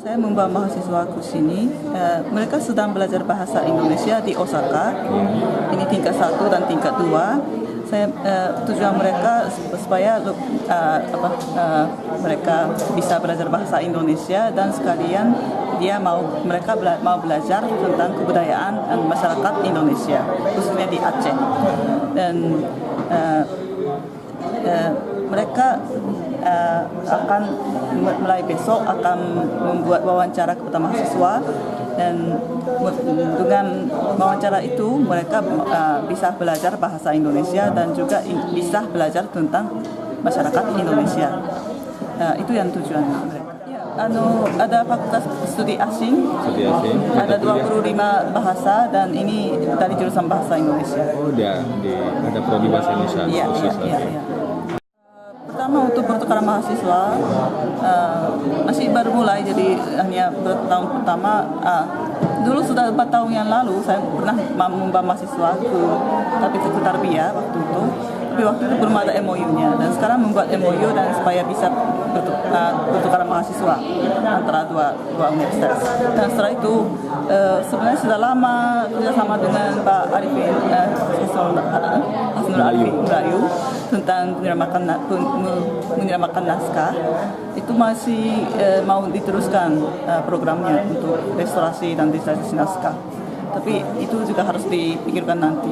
Saya membawa mahasiswa ke sini. Mereka sedang belajar bahasa Indonesia di Osaka. Ini tingkat 1 dan tingkat 2. Tujuan mereka supaya mereka bisa belajar bahasa Indonesia dan sekalian mereka mau belajar tentang kebudayaan dan masyarakat Indonesia, khususnya di Aceh. Dan mereka akan mulai besok akan membuat wawancara kepada mahasiswa, dan dengan wawancara itu mereka bisa belajar bahasa Indonesia dan juga bisa belajar tentang masyarakat Indonesia. Itu yang tujuan mereka. Ada fakultas studi asing. Ada 25 bahasa dan ini dari jurusan bahasa Indonesia. Oh, ada prodi bahasa Indonesia. Iya. Pertama untuk pertukaran mahasiswa masih baru mulai, jadi hanya tahun pertama. Dulu sudah 4 tahun yang lalu saya pernah membawa mahasiswa ke Tarbiyah waktu itu. Tapi waktu itu belum ada MOU-nya, dan sekarang membuat MOU dan supaya bisa pertukaran mahasiswa antara dua universitas. Dan setelah itu sebenarnya sudah lama kerjasama dengan Pak Arifin Hasnul Arifin Melayu tentang menyelamatkan naskah. Itu masih mau diteruskan programnya untuk restorasi dan digitalisasi naskah. Tapi itu juga harus dipikirkan nanti.